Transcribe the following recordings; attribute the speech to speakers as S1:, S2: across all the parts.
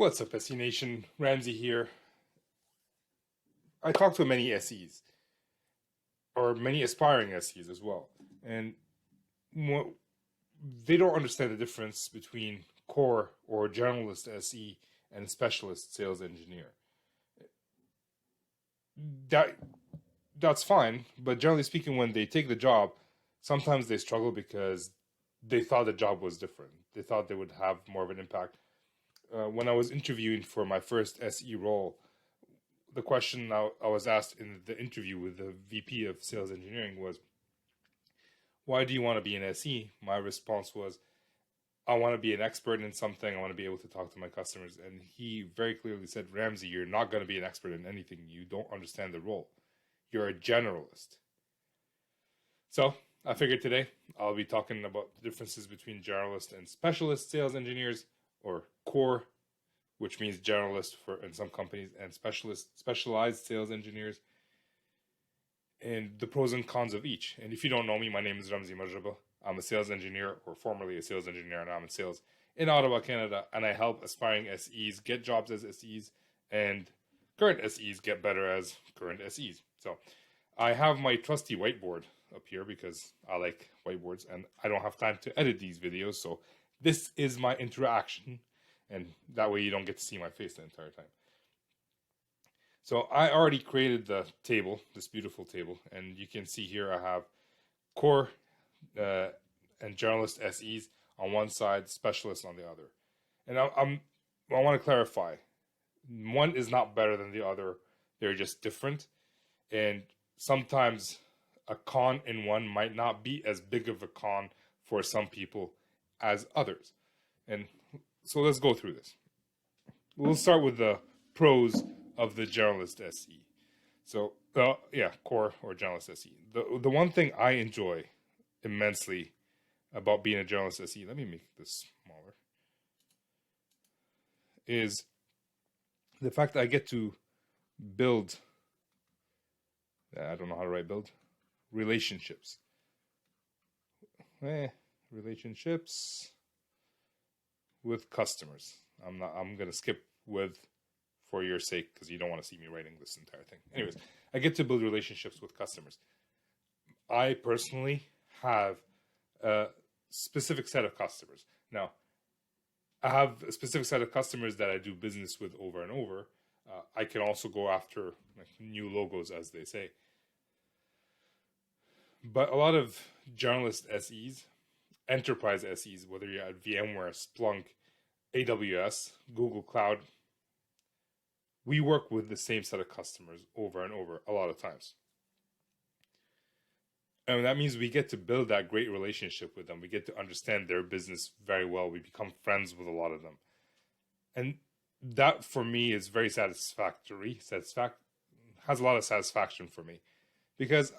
S1: What's up, SE Nation? Ramsey here. I talk to many SEs, or many aspiring SEs as well, and they don't understand the difference between core or generalist SE and specialist sales engineer. That that's fine, but generally speaking, when they take the job, sometimes they struggle because they thought the job was different. They thought they would have more of an impact. When I was interviewing for my first SE role, the question I was asked in the interview with the VP of sales engineering was, why do you want to be an SE? My response was, I want to be an expert in something. I want to be able to talk to my customers. And he very clearly said, Ramsey, you're not going to be an expert in anything. You don't understand the role. You're a generalist. So I figured today I'll be talking about the differences between generalist and specialist sales engineers, or core, which means generalist for in some companies, and specialized sales engineers, and the pros and cons of each. And if you don't know me, my name is Ramzi Marjaba. I'm a sales engineer, or formerly a sales engineer, and I'm in sales in Ottawa, Canada, and I help aspiring SEs get jobs as SEs and current SEs get better as current SEs. So I have my trusty whiteboard up here because I like whiteboards and I don't have time to edit these videos. So this is my interaction, and that way you don't get to see my face the entire time. So I already created the table, this beautiful table, and you can see here I have core and generalist SEs on one side, specialists on the other. And I want to clarify, one is not better than the other. They're just different. And sometimes a con in one might not be as big of a con for some people as others. And so let's go through this. We'll start with the pros of the generalist SE. So, core or generalist SE. The one thing I enjoy immensely about being a generalist SE, let me make this smaller, is the fact that I get to build, I don't know how to write build, relationships. Relationships with customers. I'm gonna skip with for your sake because you don't want to see me writing this entire thing. Anyways, I get to build relationships with customers. I personally have a specific set of customers. Now, I have a specific set of customers that I do business with over and over. I can also go after new logos, as they say. But a lot of generalist SEs, enterprise SEs, whether you're at VMware, Splunk, AWS, Google Cloud, we work with the same set of customers over and over a lot of times. And that means we get to build that great relationship with them. We get to understand their business very well. We become friends with a lot of them. And that, for me, is very satisfactory. Has a lot of satisfaction for me. Because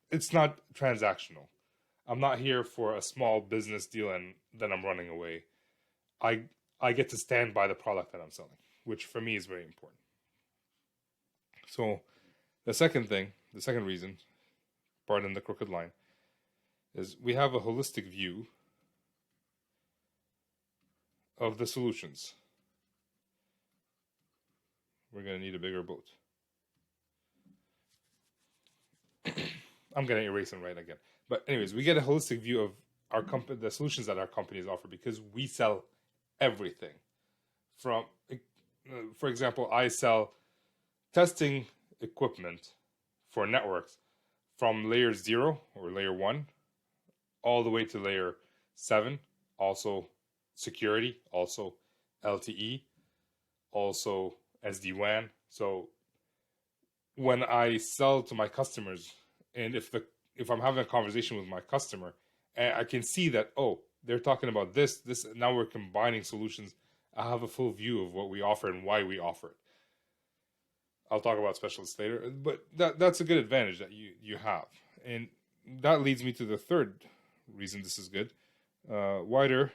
S1: it's not transactional. I'm not here for a small business deal and then I'm running away. I get to stand by the product that I'm selling, which for me is very important. So the second reason, pardon the crooked line, is we have a holistic view of the solutions. We're going to need a bigger boat. I'm going to erase and write again. But anyways, we get a holistic view of our company, the solutions that our companies offer, because we sell everything. From, for example, I sell testing equipment for networks from layer 0 or layer 1 all the way to layer 7, also security, also LTE, also SD-WAN. So when I sell to my customers, and if I'm having a conversation with my customer, I can see that, oh, they're talking about this, now we're combining solutions. I have a full view of what we offer and why we offer it. I'll talk about specialists later, but that's a good advantage that you have. And that leads me to the third reason this is good. Wider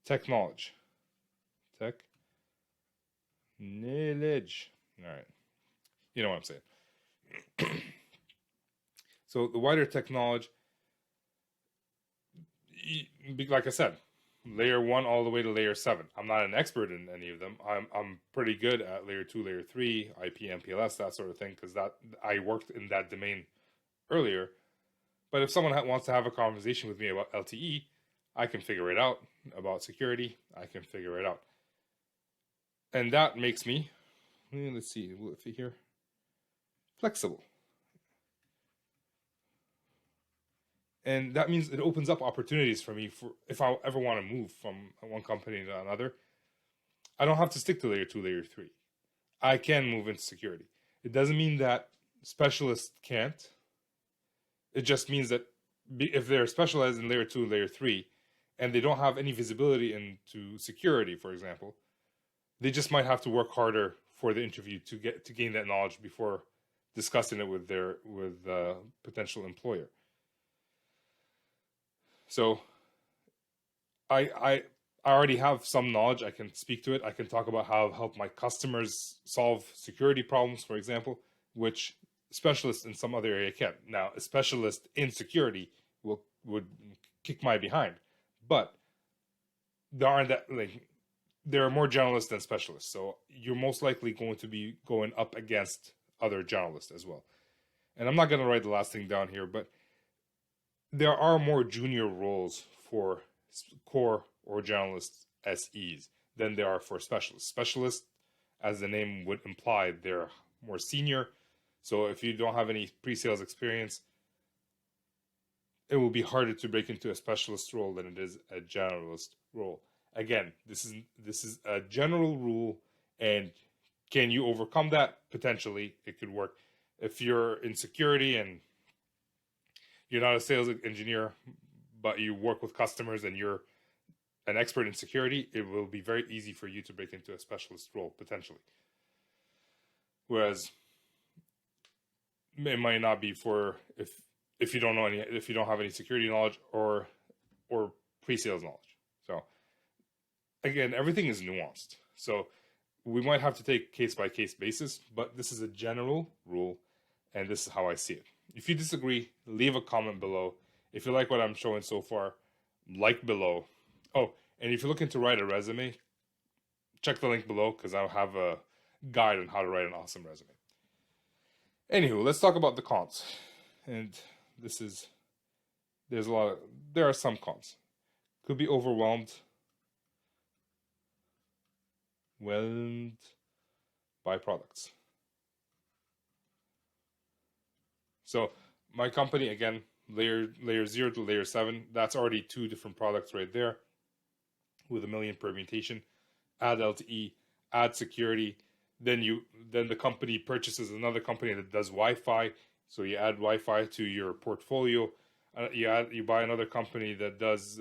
S1: tech knowledge. Tech knowledge. All right. You know what I'm saying. So the wider tech knowledge, like I said, layer 1 all the way to layer 7. I'm not an expert in any of them. I'm pretty good at layer 2, layer 3, IP, MPLS, that sort of thing, because that I worked in that domain earlier. But if someone wants to have a conversation with me about LTE, I can figure it out. About security, I can figure it out. And that makes me, let's see, will it fit here? Flexible. And that means it opens up opportunities for me for if I ever want to move from one company to another. I don't have to stick to layer 2, layer 3. I can move into security. It doesn't mean that specialists can't. It just means that if they're specialized in layer 2, layer 3, and they don't have any visibility into security, for example, they just might have to work harder for the interview to gain that knowledge before discussing it with their potential employer. So I already have some knowledge. I can speak to it. I can talk about how I've helped my customers solve security problems, for example, which specialists in some other area can't. Now, a specialist in security would kick my behind, but there are more generalists than specialists. So you're most likely going to be going up against other generalists as well. And I'm not going to write the last thing down here, but there are more junior roles for core or generalist SEs than there are for specialists. Specialists, as the name would imply, they're more senior. So if you don't have any pre-sales experience, it will be harder to break into a specialist role than it is a generalist role. Again, this is a general rule, and can you overcome that? Potentially, it could work. If you're in security and you're not a sales engineer, but you work with customers and you're an expert in security, it will be very easy for you to break into a specialist role, potentially. Whereas it might not be for if you don't have any security knowledge or pre-sales knowledge. So again, everything is nuanced. So we might have to take case by case basis, but this is a general rule, and this is how I see it. If you disagree, leave a comment below. If you like what I'm showing so far, like below. Oh, and if you're looking to write a resume, check the link below because I'll have a guide on how to write an awesome resume. Anywho, let's talk about the cons. And there are some cons. Could be overwhelmed by products. So my company, again, layer 0 to layer 7, that's already 2 different products right there with a million permutation. Add LTE, add security, then the company purchases another company that does Wi-Fi, so you add Wi-Fi to your portfolio. You buy another company that does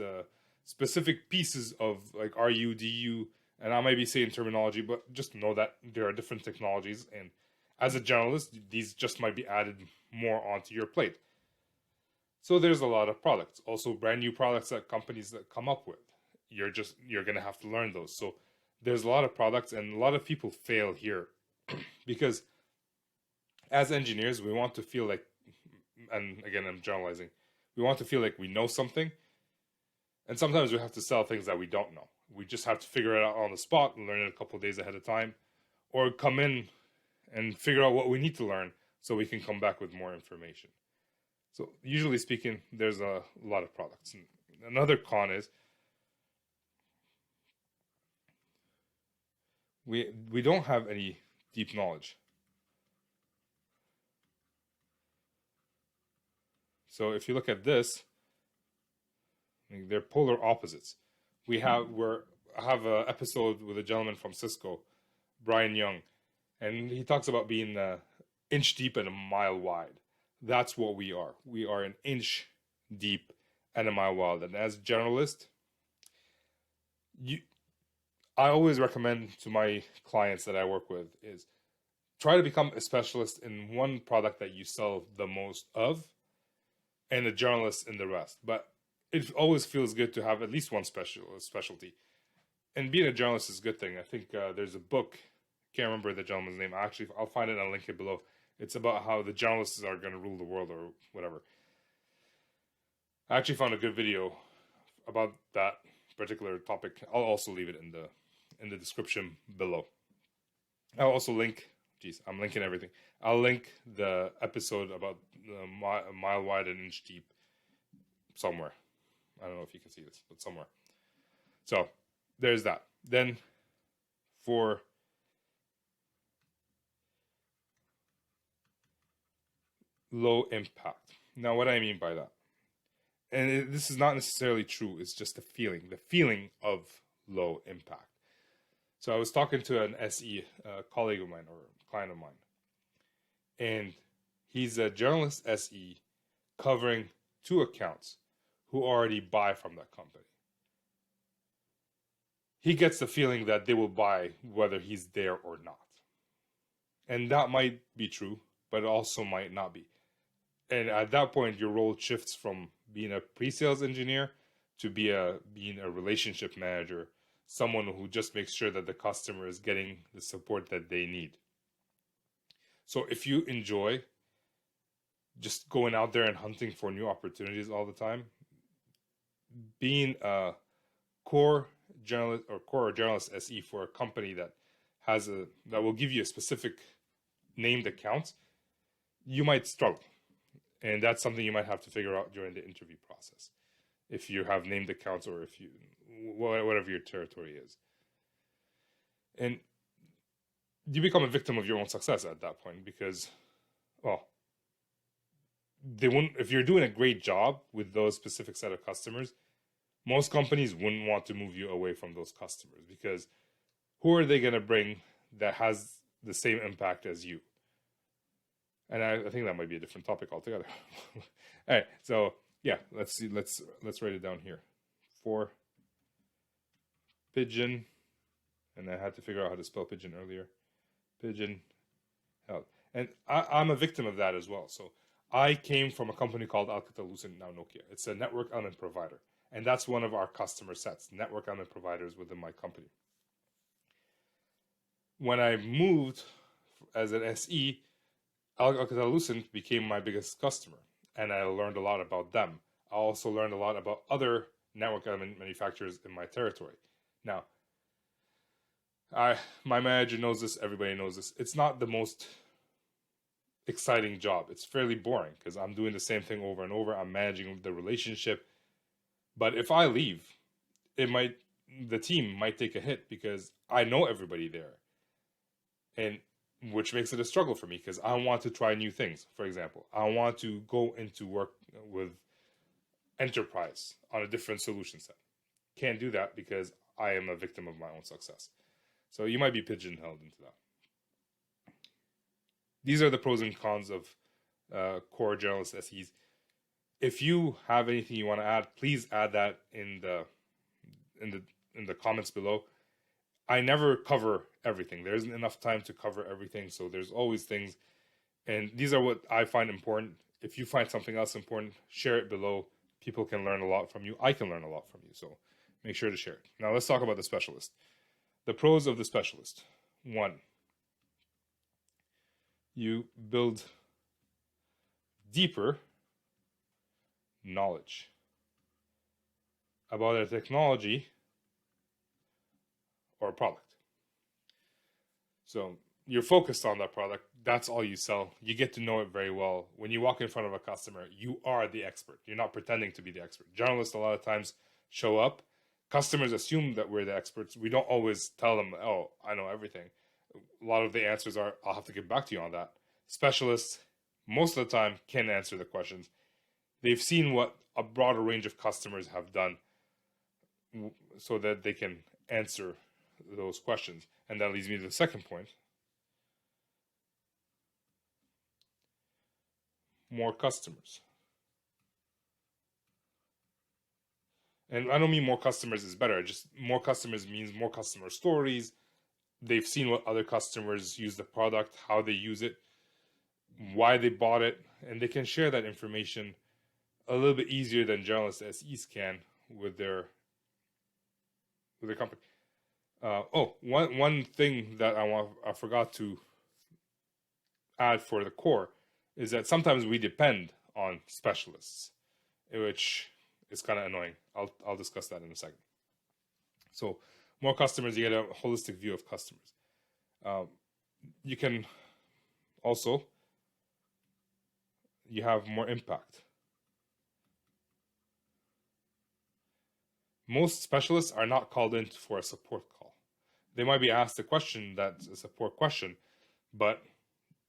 S1: specific pieces of like RU, DU, and I might be saying terminology, but just know that there are different technologies, and as a generalist, these just might be added more onto your plate. So there's a lot of products. Also, brand new products that companies that come up with. You're going to have to learn those. So there's a lot of products, and a lot of people fail here because as engineers, we want to feel like, and again, I'm generalizing, we want to feel like we know something, and sometimes we have to sell things that we don't know. We just have to figure it out on the spot and learn it a couple of days ahead of time, or come in and figure out what we need to learn so we can come back with more information. So usually speaking, there's a lot of products. And another con is we don't have any deep knowledge. So if you look at this, they're polar opposites. I have an episode with a gentleman from Cisco, Brian Young, and he talks about being an inch deep and a mile wide. That's what we are. We are an inch deep and a mile wide. And as a generalist, I always recommend to my clients that I work with is try to become a specialist in one product that you sell the most of and a generalist in the rest. But it always feels good to have at least one specialty. And being a generalist is a good thing. I think there's a book, can't remember the gentleman's name. I'll find it and I'll link it below. It's about how the generalists are going to rule the world or whatever. I actually found a good video about that particular topic, I'll also leave it in the description below. I'll also link. Geez, I'm linking everything. I'll link the episode about mile wide and inch deep somewhere. I don't know if you can see this, but somewhere. So there's that. Then for low impact. Now, what I mean by that, and this is not necessarily true, it's just the feeling of low impact. So I was talking to an SE colleague of mine or client of mine, and he's a generalist SE covering 2 accounts who already buy from that company. He gets the feeling that they will buy whether he's there or not. And that might be true, but it also might not be. And at that point, your role shifts from being a pre-sales engineer to being a relationship manager, someone who just makes sure that the customer is getting the support that they need. So if you enjoy just going out there and hunting for new opportunities all the time, being a core generalist or core generalist SE for a company that will give you a specific named account, you might struggle. And that's something you might have to figure out during the interview process, if you have named accounts or if you, whatever your territory is. And you become a victim of your own success at that point because, well, they wouldn't, if you're doing a great job with those specific set of customers, most companies wouldn't want to move you away from those customers because who are they going to bring that has the same impact as you? And I think that might be a different topic altogether. All right, so yeah, let's see. Let's write it down here. For pigeon, and I had to figure out how to spell pigeon earlier. Pigeon health, and I'm a victim of that as well. So I came from a company called Alcatel-Lucent, now Nokia. It's a network element provider, and that's one of our customer sets, network element providers within my company. When I moved as an SE, Alcatel-Lucent became my biggest customer, and I learned a lot about them. I also learned a lot about other network element manufacturers in my territory. Now, my manager knows this, everybody knows this. It's not the most exciting job. It's fairly boring because I'm doing the same thing over and over. I'm managing the relationship. But if I leave, the team might take a hit because I know everybody there. And which makes it a struggle for me because I want to try new things. For example, I want to go into work with enterprise on a different solution set. Can't do that because I am a victim of my own success. So you might be pigeonholed into that. These are the pros and cons of core generalist SEs. If you have anything you want to add, please add that in the comments below. I never cover everything. There isn't enough time to cover everything, so there's always things. And these are what I find important. If you find something else important, share it below. People can learn a lot from you. I can learn a lot from you, so make sure to share it. Now let's talk about the specialist. The pros of the specialist. 1, you build deeper knowledge about a technology or a product. So you're focused on that product. That's all you sell. You get to know it very well. When you walk in front of a customer, you are the expert. You're not pretending to be the expert. Journalists a lot of times show up. Customers assume that we're the experts. We don't always tell them, oh, I know everything. A lot of the answers are, I'll have to get back to you on that. Specialists, most of the time, can answer the questions. They've seen what a broader range of customers have done so that they can answer those questions. And that leads me to the second point. More customers. And I don't mean more customers is better. Just more customers means more customer stories. They've seen what other customers use the product, how they use it, why they bought it, and they can share that information a little bit easier than generalist SEs can with their company. One thing that I forgot to add for the core is that sometimes we depend on specialists, which is kind of annoying. I'll discuss that in a second. So more customers, you get a holistic view of customers. You can also, you have more impact. Most specialists are not called in for a support call. They might be asked a question that's a support question, but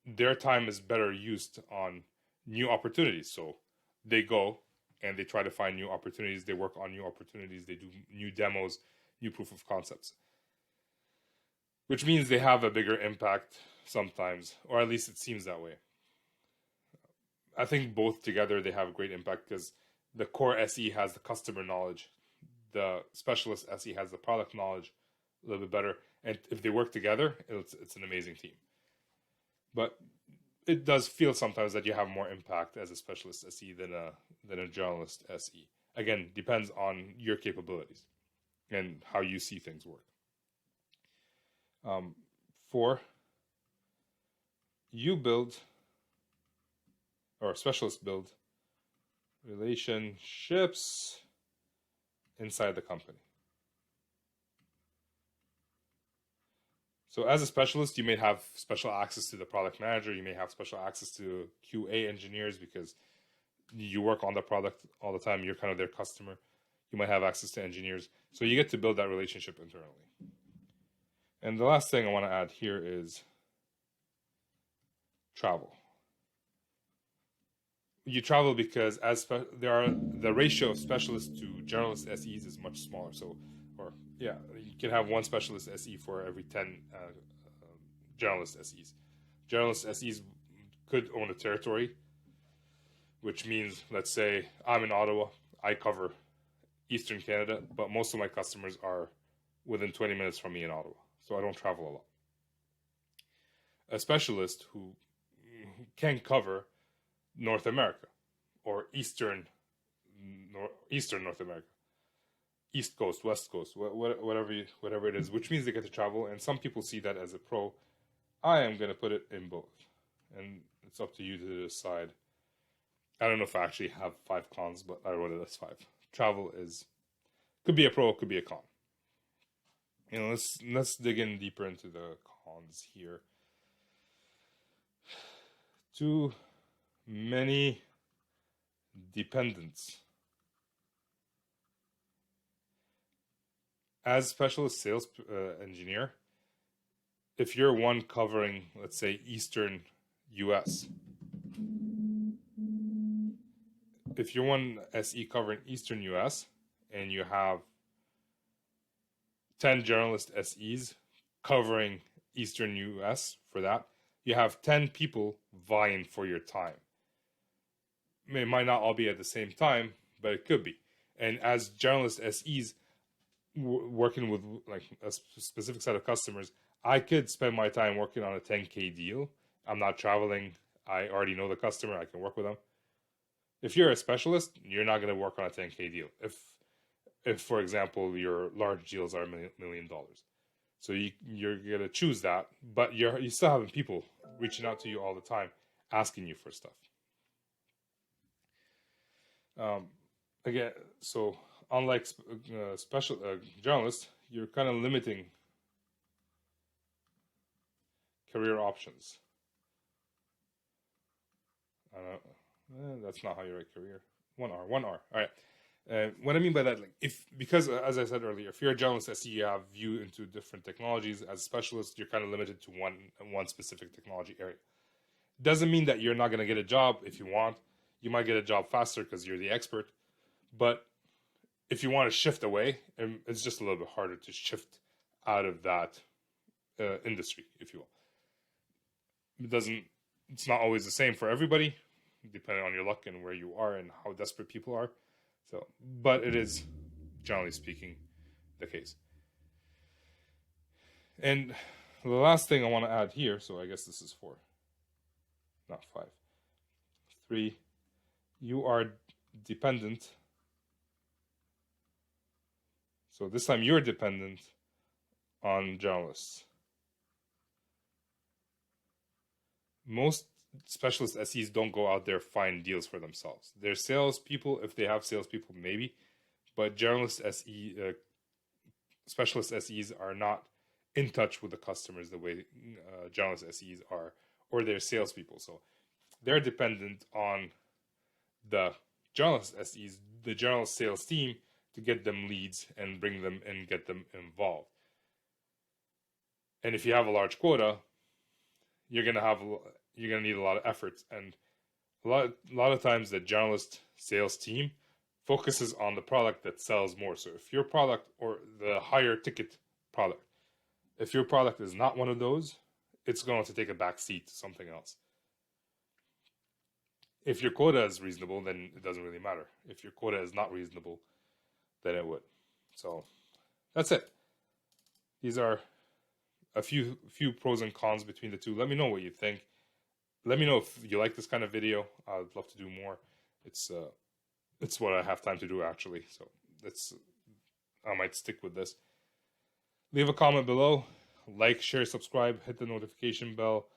S1: their time is better used on new opportunities. So they go and they try to find new opportunities. They work on new opportunities. They do new demos, new proof of concepts, which means they have a bigger impact sometimes, or at least it seems that way. I think both together they have a great impact because the core SE has the customer knowledge, the specialist SE has the product knowledge a little bit better, and if they work together, it's an amazing team. But it does feel sometimes that you have more impact as a specialist SE than a generalist SE. Again, depends on your capabilities and how you see things work. 4, you build, or specialists build, relationships inside the company. So as a specialist, you may have special access to the product manager. You may have special access to QA engineers because you work on the product all the time. You're kind of their customer. You might have access to engineers. So you get to build that relationship internally. And the last thing I want to add here is travel. You travel because the ratio of specialists to generalist SEs is much smaller. So, you can have one specialist SE for every 10 generalist SEs. Generalist SEs could own a territory, which means, let's say I'm in Ottawa, I cover Eastern Canada, but most of my customers are within 20 minutes from me in Ottawa, so I don't travel a lot. A specialist who can cover North America or Eastern North America, East Coast, West Coast, whatever it is, which means they get to travel, and some people see that as a pro. I am going to put it in both, and it's up to you to decide. I don't know if I actually have 5 cons, but I wrote it as 5. Travel could be a pro, could be a con. Let's dig in deeper into the cons here. Too many dependents. As specialist sales engineer, if you're one covering, let's say, Eastern US, if you're one SE covering Eastern US and you have 10 generalist SEs covering Eastern US for that, you have 10 people vying for your time. It might not all be at the same time, but it could be. And as generalist SEs working with like a specific set of customers, I could spend my time working on a 10K deal. I'm not traveling. I already know the customer. I can work with them. If you're a specialist, you're not going to work on a 10K deal. If for example, your large deals are $1 million. So you're going to choose that, but you still having people reaching out to you all the time, asking you for stuff. Again, so unlike special generalists, you're kind of limiting career options. That's not how you write career. 1R. All right. What I mean by that, because as I said earlier, if you're a generalist SE, you have view into different technologies. As a specialist, you're kind of limited to one specific technology area. Doesn't mean that you're not going to get a job if you want. You might get a job faster because you're the expert. But if you want to shift away, it's just a little bit harder to shift out of that industry, if you will. It's not always the same for everybody, depending on your luck and where you are and how desperate people are. So, but it is, generally speaking, the case. And the last thing I want to add here, so I guess this is 4, not 5. 3, you are dependent. So this time you're dependent on generalists. Most specialist SEs don't go out there find deals for themselves. They're salespeople, if they have salespeople, maybe, but generalist SE specialist SEs are not in touch with the customers the way generalist SEs are, or their salespeople. So they're dependent on the generalist SEs, the generalist sales team, to get them leads and bring them and get them involved. And if you have a large quota, you're gonna need a lot of efforts, and a lot of times the generalist sales team focuses on the product that sells more. So if your product, or the higher ticket product, if your product is not one of those, it's going to take a back seat to something else. If your quota is reasonable, then it doesn't really matter. If your quota is not reasonable, then it would. So that's it. These are a few pros and cons between the two. Let me know what you think. Let me know if you like this kind of video. I'd love to do more. It's what I have time to do, actually. So I might stick with this. Leave a comment below. Like, share, subscribe, hit the notification bell,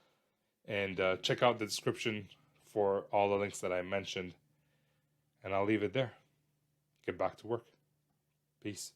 S1: and check out the description for all the links that I mentioned. And I'll leave it there. Get back to work. Peace.